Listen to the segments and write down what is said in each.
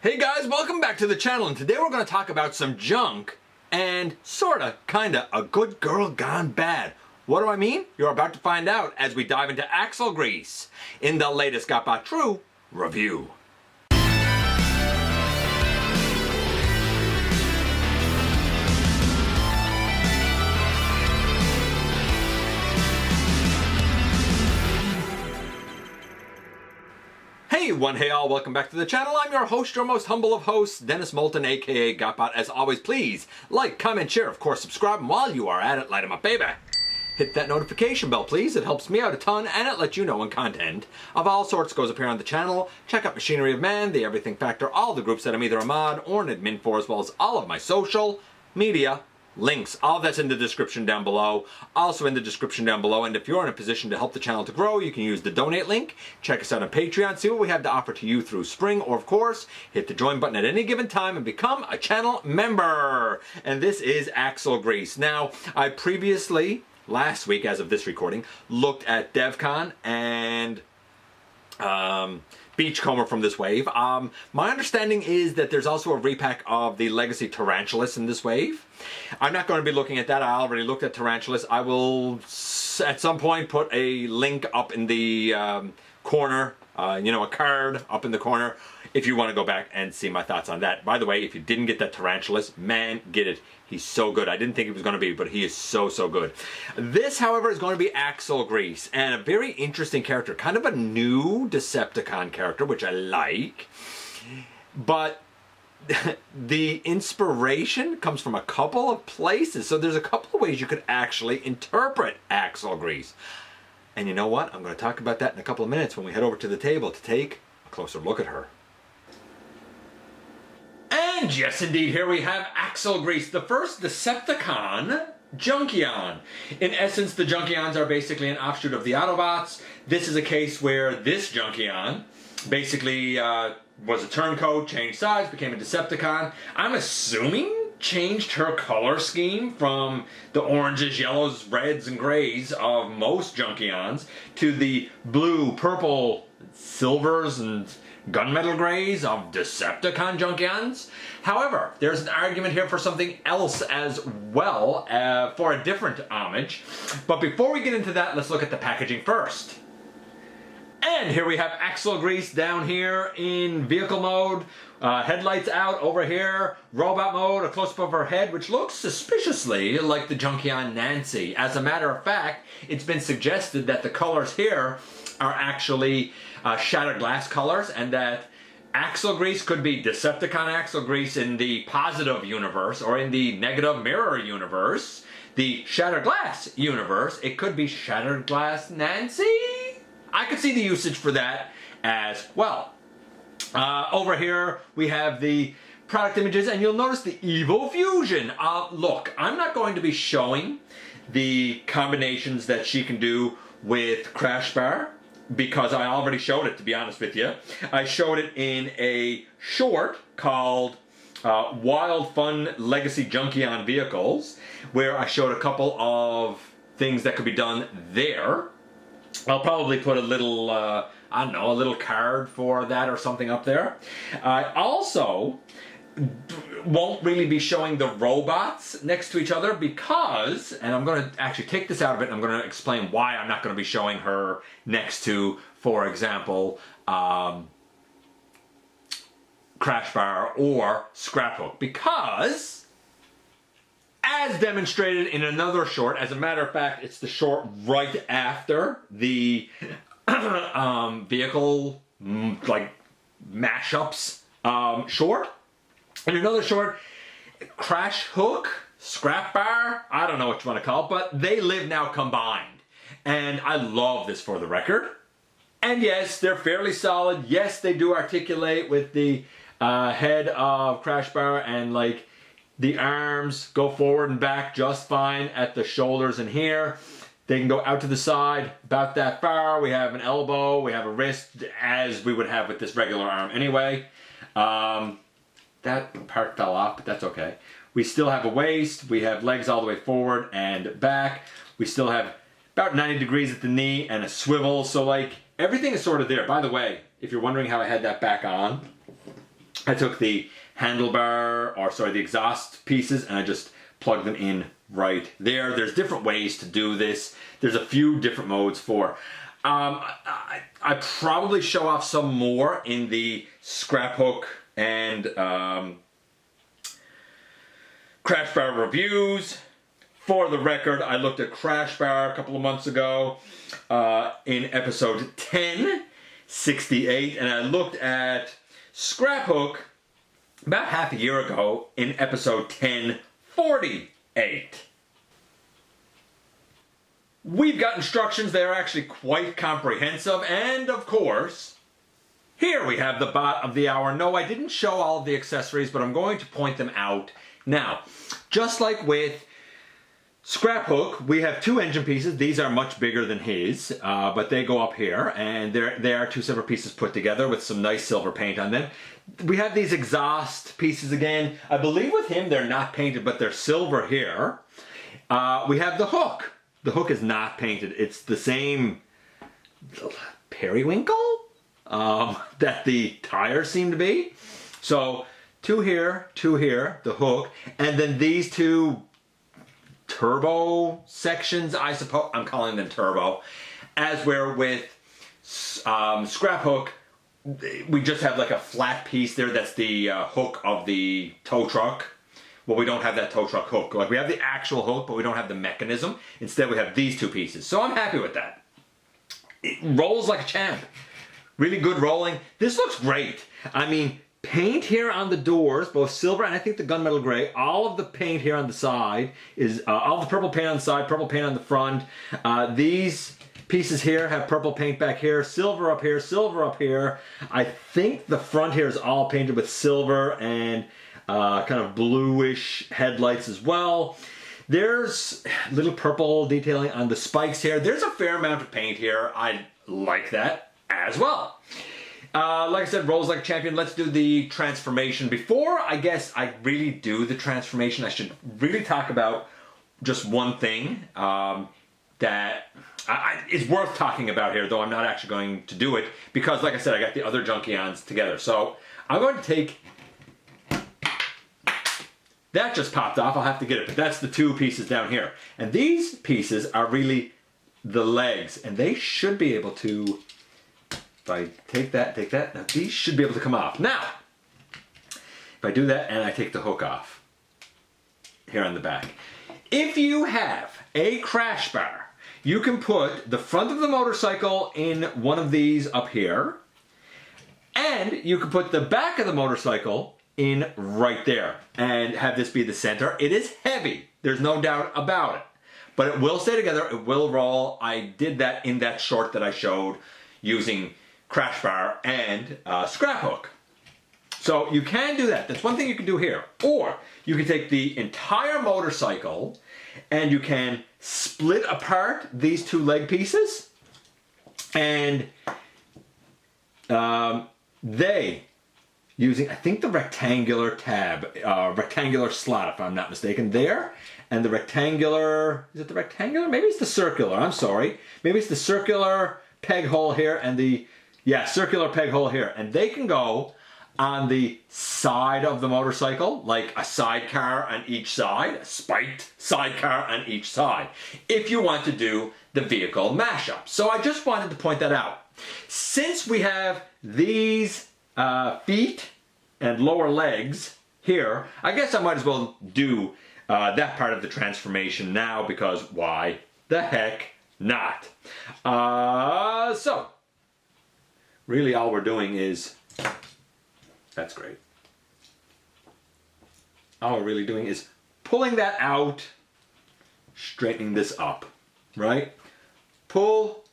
Hey guys, welcome back to the channel, and today we're going to talk about some junk and sorta, kinda, a good girl gone bad. What do I mean? You're about to find out as we dive into Axlegrease in the latest GotBot True review. Hey all, welcome back to the channel. I'm your host, your most humble of hosts, Dennis Moulton, aka GotBot. As always, please like, comment, share, of course subscribe, and while you are at it, light 'em up, baby. Hit that notification bell, please. It helps me out a ton, and it lets you know when content of all sorts goes up here on the channel. Check out Machinery of Man, The Everything Factor, all the groups that I'm either a mod or an admin for, as well as all of my social media links. All that's in the description down below. Also in the description down below. And if you're in a position to help the channel to grow, you can use the donate link. Check us out on Patreon. See what we have to offer to you through spring. Or of course, hit the join button at any given time and become a channel member. And this is Axlegrease. Now, I previously, last week as of this recording, looked at DevCon and Beachcomber from this wave. My understanding is that there's also a repack of the Legacy Tarantulas in this wave. I'm not going to be looking at that. I already looked at Tarantulas. I will at some point put a link up in the corner, a card up in the corner if you want to go back and see my thoughts on that. By the way, if you didn't get that Tarantulas, man, get it. He's so good. I didn't think he was going to be, but he is so good. This, however, is going to be Axlegrease, and a very interesting character. Kind of a new Decepticon character, which I like. But the inspiration comes from a couple of places. So there's a couple of ways you could actually interpret Axlegrease. And you know what? I'm going to talk about that in a couple of minutes when we head over to the table to take a closer look at her. And yes, indeed, here we have Axlegrease, the first Decepticon Junkion. In essence, the Junkions are basically an offshoot of the Autobots. This is a case where this Junkion basically was a turncoat, changed size, became a Decepticon. I'm assuming changed her color scheme from the oranges, yellows, reds, and grays of most Junkions to the blue, purple, silvers, and gunmetal grays of Decepticon Junkions. However, there's an argument here for something else as well, for a different homage. But before we get into that, let's look at the packaging first. And here we have Axlegrease down here in vehicle mode, headlights out over here, robot mode, a close-up of her head, which looks suspiciously like the Junkion Nancy. As a matter of fact, it's been suggested that the colors here are actually Shattered Glass colors, and that Axlegrease could be Decepticon Axlegrease in the positive universe, or in the negative mirror universe, the Shattered Glass universe, it could be Shattered Glass Nancy? I could see the usage for that as well. Over here we have the product images, and you'll notice the Evo Fusion. Look, I'm not going to be showing the combinations that she can do with Crash Bar, because I already showed it, to be honest with you. I showed it in a short called Wild Fun Legacy Junkion Vehicles, where I showed a couple of things that could be done there. I'll probably put a little, I don't know, a little card for that or something up there. I also won't really be showing the robots next to each other because, and I'm going to actually take this out of it, and I'm going to explain why I'm not going to be showing her next to, for example, Crash Bar or Scraphook, because as demonstrated in another short, as a matter of fact, it's the short right after the vehicle like mashups short. In another short, Crash Hook, Scrap Bar, I don't know what you want to call it, but they live now combined. And I love this for the record. And yes, they're fairly solid. Yes, they do articulate with the head of Crash Bar, and like the arms go forward and back just fine at the shoulders and here. They can go out to the side about that far. We have an elbow, we have a wrist, as we would have with this regular arm anyway. That part fell off, but that's okay. We still have a waist, we have legs all the way forward and back. We still have about 90 degrees at the knee and a swivel, so like everything is sort of there. By the way, if you're wondering how I had that back on, I took the handlebar, or sorry, the exhaust pieces, and I just plugged them in right there. There's different ways to do this. There's a few different modes for. I probably show off some more in the Scraphook and Crash Bar reviews. For the record, I looked at Crash Bar a couple of months ago in episode 1068, and I looked at Scraphook about half a year ago in episode 1048. We've got instructions. They're actually quite comprehensive, and of course, here we have the bot of the hour. No, I didn't show all of the accessories, but I'm going to point them out now. Just like with Scraphook, we have two engine pieces. These are much bigger than his, but they go up here, and they are two separate pieces put together with some nice silver paint on them. We have these exhaust pieces again. I believe with him they're not painted, but they're silver here. We have the hook. The hook is not painted. It's the same periwinkle that the tires seem to be. So two here, the hook, and then these two turbo sections, I suppose. I'm calling them turbo. As where with Scraphook, we just have like a flat piece there. That's the hook of the tow truck. Well, we don't have that tow truck hook. Like, we have the actual hook, but we don't have the mechanism. Instead, we have these two pieces. So I'm happy with that. It rolls like a champ. Really good rolling. This looks great. I mean, paint here on the doors, both silver and I think the gunmetal gray. All of the paint here on the side is, all the purple paint on the side, purple paint on the front. These pieces here have purple paint back here, silver up here, silver up here. I think the front here is all painted with silver and kind of bluish headlights as well. There's little purple detailing on the spikes here. There's a fair amount of paint here. I like that as well. Like I said, rolls like a champion. Let's do the transformation. Before, I guess, I really do the transformation, I should really talk about just one thing that is worth talking about here, though I'm not actually going to do it, because, like I said, I got the other Junkions together. So I'm going to take... That just popped off. I'll have to get it. But that's the two pieces down here. And these pieces are really the legs. And they should be able to... If I take that, now these should be able to come off. Now, if I do that and I take the hook off here on the back. If you have a crash bar, you can put the front of the motorcycle in one of these up here. And you can put the back of the motorcycle in right there and have this be the center. It is heavy, there's no doubt about it, but it will stay together, it will roll. I did that in that short that I showed using Crash Bar and Scraphook. So you can do that. That's one thing you can do here. Or you can take the entire motorcycle and you can split apart these two leg pieces, and using, I think, the rectangular tab, rectangular slot, if I'm not mistaken, there. And the rectangular, is it the rectangular? Maybe it's the circular, I'm sorry. Maybe it's the circular peg hole here and the, yeah, circular peg hole here. And they can go on the side of the motorcycle, like a sidecar on each side, a spiked sidecar on each side, if you want to do the vehicle mashup. So I just wanted to point that out. Since we have these feet and lower legs here, I guess I might as well do that part of the transformation now, because why the heck not? So really all we're doing is, that's great. All we're really doing is pulling that out, straightening this up, right? Pull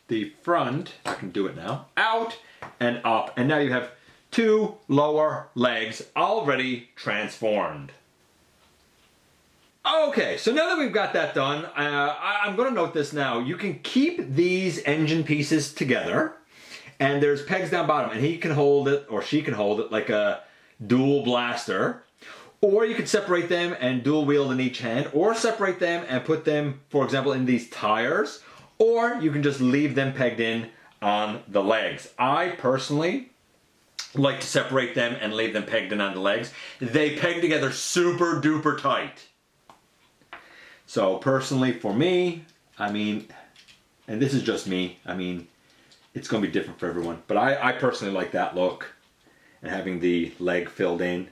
the front, I can do it now, out and up, and now you have two lower legs already transformed. Okay, so now that we've got that done, I'm going to note this now. You can keep these engine pieces together, and there's pegs down bottom, and he can hold it, or she can hold it, like a dual blaster. Or you could separate them and dual wield in each hand, or separate them and put them, for example, in these tires, or you can just leave them pegged in on the legs. I personally like to separate them and leave them pegged in on the legs. They peg together super duper tight. So personally for me, I mean, and this is just me, I mean, it's going to be different for everyone. But I personally like that look and having the leg filled in.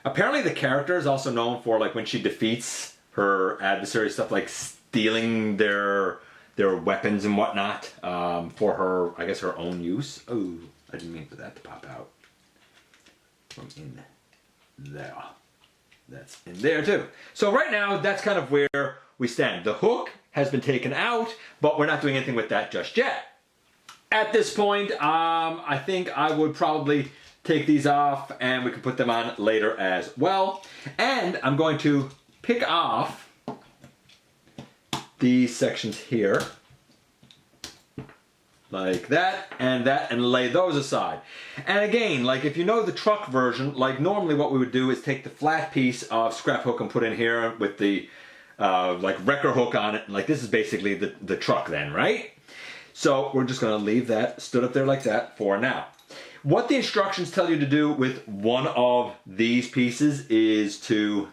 Apparently the character is also known for, like, when she defeats her adversary, stuff like stealing their weapons and whatnot for her, I guess, her own use. Oh, I didn't mean for that to pop out from in there. That's in there too. So right now, that's kind of where we stand. The hook has been taken out, but we're not doing anything with that just yet. At this point, I think I would probably take these off and we can put them on later as well. And I'm going to pick off these sections here, like that, and lay those aside. And again, like if you know the truck version, like normally what we would do is take the flat piece of Scraphook and put in here with the like wrecker hook on it. Like this is basically the truck then, right? So we're just gonna leave that stood up there like that for now. What the instructions tell you to do with one of these pieces is to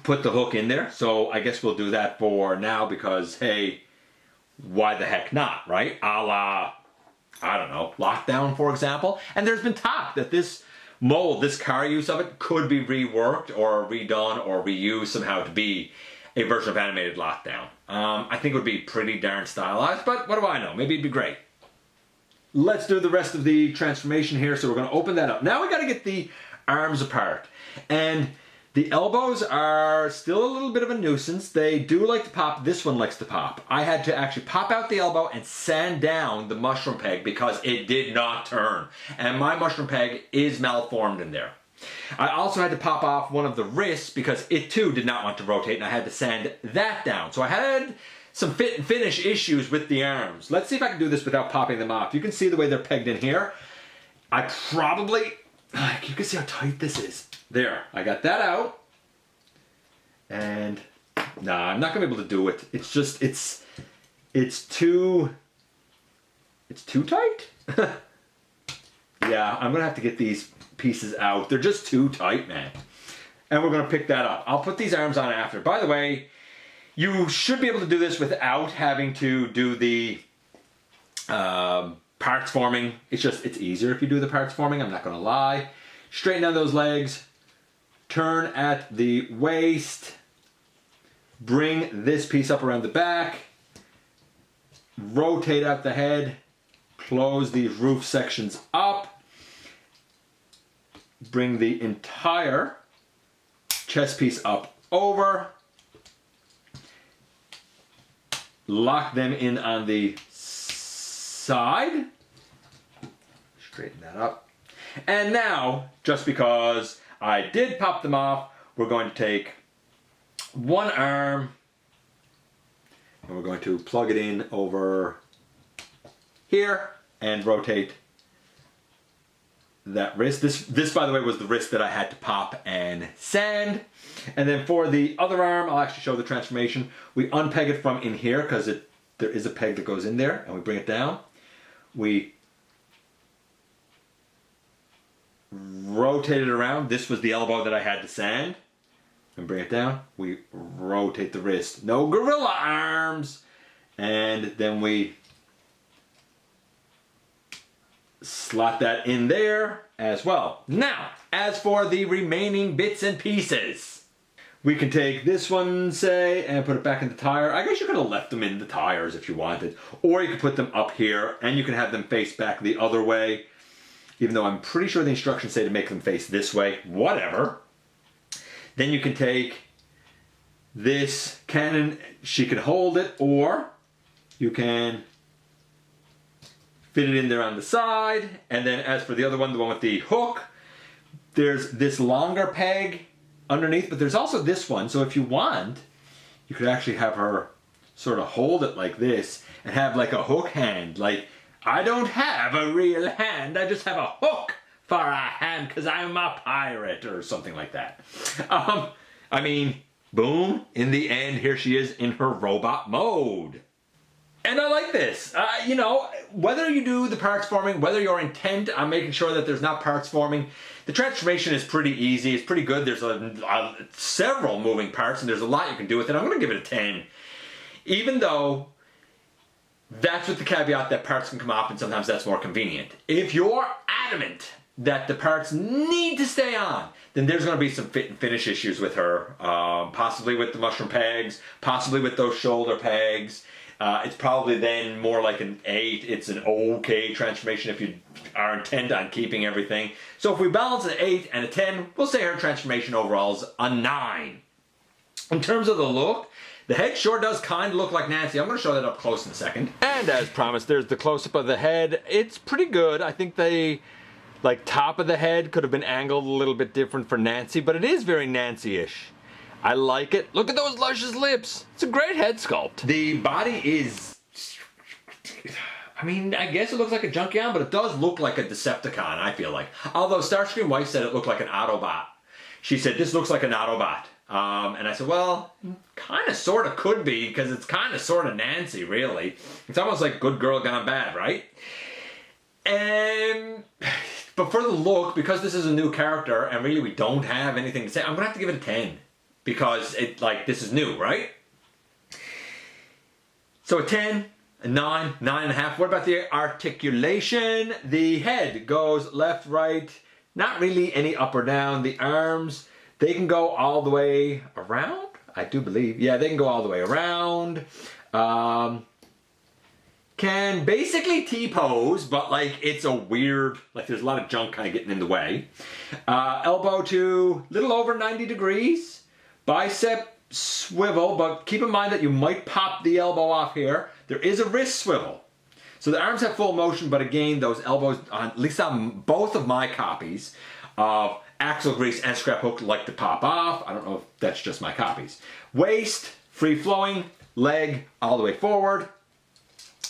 put the hook in there. So I guess we'll do that for now because, hey, why the heck not, right? A la, I don't know, Lockdown, for example. And there's been talk that this mold, this car use of it, could be reworked or redone or reused somehow to be a version of animated Lockdown. I think it would be pretty darn stylized, but what do I know? Maybe it'd be great. Let's do the rest of the transformation here. So we're going to open that up. Now we got to get the arms apart. And the elbows are still a little bit of a nuisance. They do like to pop. This one likes to pop. I had to actually pop out the elbow and sand down the mushroom peg because it did not turn. And my mushroom peg is malformed in there. I also had to pop off one of the wrists because it too did not want to rotate, and I had to sand that down. So I had some fit and finish issues with the arms. Let's see if I can do this without popping them off. You can see the way they're pegged in here. I probably, you can see how tight this is. There, I got that out. And nah, I'm not gonna be able to do it. It's just, it's too tight. Yeah, I'm gonna have to get these pieces out. They're just too tight, man. And we're gonna pick that up. I'll put these arms on after. By the way, you should be able to do this without having to do the parts forming. It's easier if you do the parts forming, I'm not gonna lie. Straighten down those legs, turn at the waist, bring this piece up around the back, rotate out the head, close these roof sections up, bring the entire chest piece up over, lock them in on the side, straighten that up. And now, just because I did pop them off, we're going to take one arm and we're going to plug it in over here and rotate that wrist. This by the way was the wrist that I had to pop and sand. And then for the other arm, I'll actually show the transformation. We unpeg it from in here because there is a peg that goes in there, and we bring it down. We rotate it around. This was the elbow that I had to sand. And bring it down. We rotate the wrist. No gorilla arms. And then we slot that in there as well. Now, as for the remaining bits and pieces, we can take this one, say, and put it back in the tire. I guess you could have left them in the tires if you wanted. Or you could put them up here, and you can have them face back the other way. Even though I'm pretty sure the instructions say to make them face this way. Whatever. Then you can take this cannon. She can hold it, or you can fit it in there on the side. And then as for the other one, the one with the hook, there's this longer peg underneath, but there's also this one. So if you want, you could actually have her sort of hold it like this and have like a hook hand. Like, I don't have a real hand, I just have a hook for a hand because I'm a pirate or something like that. I mean, boom, in the end, here she is in her robot mode. And I like this. You know, whether you do the parts forming, whether you're intent on making sure that there's not parts forming, the transformation is pretty easy. It's pretty good. There's several moving parts, and there's a lot you can do with it. I'm going to give it a 10. Even though that's with the caveat that parts can come off, and sometimes that's more convenient. If you're adamant that the parts need to stay on, then there's going to be some fit and finish issues with her. Possibly with the mushroom pegs, possibly with those shoulder pegs. It's probably then more like an 8. It's an okay transformation if you are intent on keeping everything. So if we balance an 8 and a 10, we'll say her transformation overall is a 9. In terms of the look, the head sure does kind of look like Nancy. I'm going to show that up close in a second. And as promised, there's the close-up of the head. It's pretty good. I think the top of the head could have been angled a little bit different for Nancy, but it is very Nancy-ish. I like it. Look at those luscious lips. It's a great head sculpt. The body is, I mean, I guess it looks like a Junkion, but it does look like a Decepticon, I feel like. Although Starscream Wife said it looked like an Autobot. She said, this looks like an Autobot. And I said, well, kind of sort of could be, because it's kind of sort of Nancy, really. It's almost like Good Girl Gone Bad, right? But for the look, because this is a new character, and really we don't have anything to say, I'm going to have to give it a 10. Because this is new, right? So a 10, a 9, 9.5. What about the articulation? The head goes left, right, not really any up or down. The arms, they can go all the way around, I do believe. Yeah, they can go all the way around. Can basically T-pose, but it's a weird, there's a lot of junk kind of getting in the way. Elbow to a little over 90 degrees. Bicep swivel, but keep in mind that you might pop the elbow off here. There is a wrist swivel. So the arms have full motion, but again, those elbows, at least on both of my copies of Axlegrease and Scraphook, like to pop off. I don't know if that's just my copies. Waist, free flowing, leg all the way forward,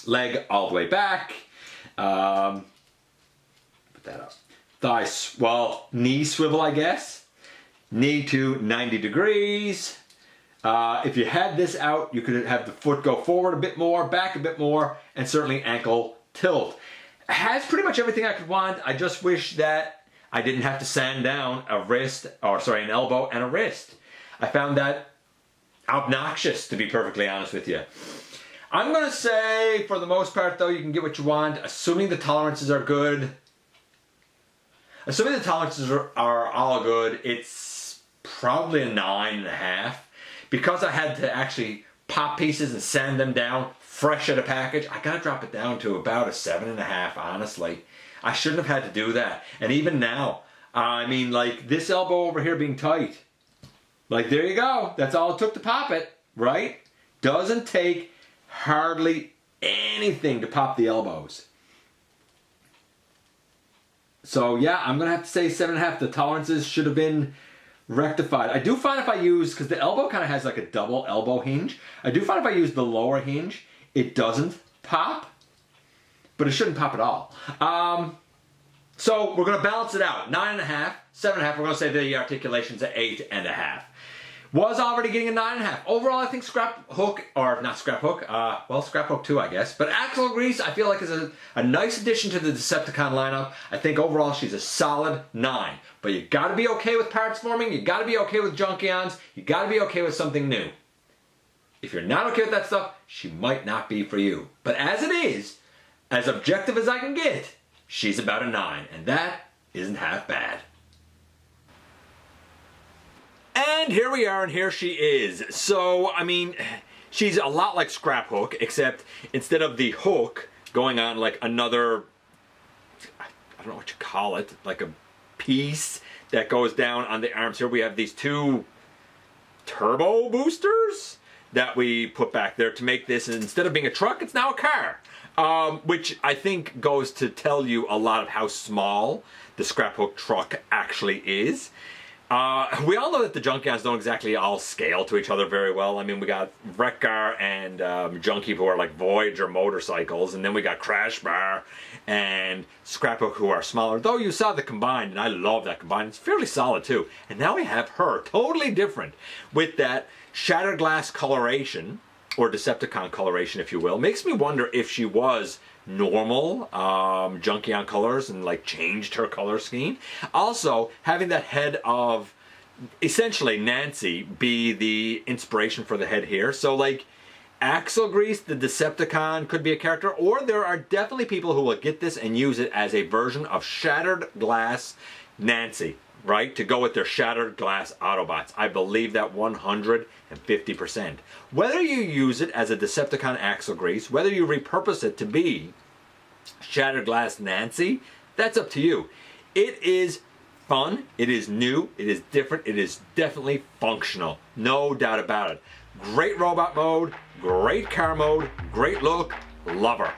leg all the way back. Put that up. Thighs, knee swivel, I guess. Knee to 90 degrees. If you had this out, you could have the foot go forward a bit more, back a bit more, and certainly ankle tilt. It has pretty much everything I could want. I just wish that I didn't have to sand down an elbow and a wrist. I found that obnoxious, to be perfectly honest with you. I'm going to say, for the most part, though, you can get what you want, assuming the tolerances are good. Assuming the tolerances are all good, it's probably a 9.5. Because I had to actually pop pieces and sand them down fresh out of package, I gotta drop it down to about a 7.5, honestly. I shouldn't have had to do that. And even now, I mean, this elbow over here being tight, there you go. That's all it took to pop it, right? Doesn't take hardly anything to pop the elbows. So yeah, I'm going to have to say 7.5. The tolerances should have been rectified. I do find if I use, because the elbow kind of has a double elbow hinge, I do find if I use the lower hinge, it doesn't pop, but it shouldn't pop at all. So we're going to balance it out. 9.5, 7.5, we're going to say the articulation's at 8.5. Was already getting a 9.5. Overall, I think Scraphook, or not Scraphook, Scraphook 2, I guess. But Axlegrease, I feel like is a nice addition to the Decepticon lineup. I think overall she's a solid 9. But you gotta be okay with parts forming, you gotta be okay with Junkions, you gotta be okay with something new. If you're not okay with that stuff, she might not be for you. But as it is, as objective as I can get, she's about a 9. And that isn't half bad. And here we are, and here she is. So, I mean, she's a lot like Scraphook, except instead of the hook going on another, I don't know what you call it, like a piece that goes down on the arms. Here we have these two turbo boosters that we put back there to make this, instead of being a truck, it's now a car. Which I think goes to tell you a lot of how small the Scraphook truck actually is. We all know that the Junkions don't exactly all scale to each other very well. I mean, we got Wreck-Gar and Junkie who are like Voyager motorcycles, and then we got Crashbar and Scraphook who are smaller. Though you saw the combined, and I love that combined. It's fairly solid too. And now we have her, totally different, with that Shattered Glass coloration. or Decepticon coloration, if you will. Makes me wonder if she was normal Junkion colors and like changed her color scheme. Also, having that head of essentially Nancy be the inspiration for the head here. So like Axlegrease, the Decepticon, could be a character, or there are definitely people who will get this and use it as a version of Shattered Glass Nancy, right? To go with their Shattered Glass Autobots. I believe that 150%. Whether you use it as a Decepticon Axlegrease, whether you repurpose it to be Shattered Glass Nancy, that's up to you. It is fun, it is new, it is different, it is definitely functional. No doubt about it. Great robot mode, great car mode, great look, love her.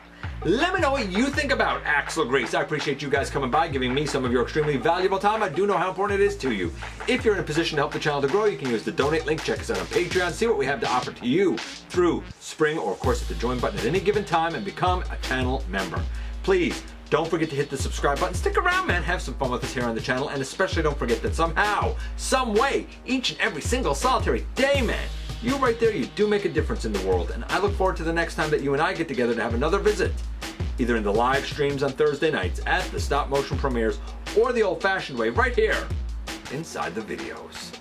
Let me know what you think about Axlegrease. I appreciate you guys coming by, giving me some of your extremely valuable time. I do know how important it is to you. If you're in a position to help the channel to grow, you can use the donate link. Check us out on Patreon. See what we have to offer to you through Spring, or of course hit the join button at any given time and become a channel member. Please don't forget to hit the subscribe button. Stick around, man. Have some fun with us here on the channel. And especially don't forget that somehow, some way, each and every single solitary day, man, you right there, you do make a difference in the world. And I look forward to the next time that you and I get together to have another visit, either in the live streams on Thursday nights, at the stop motion premieres, or the old-fashioned way right here inside the videos.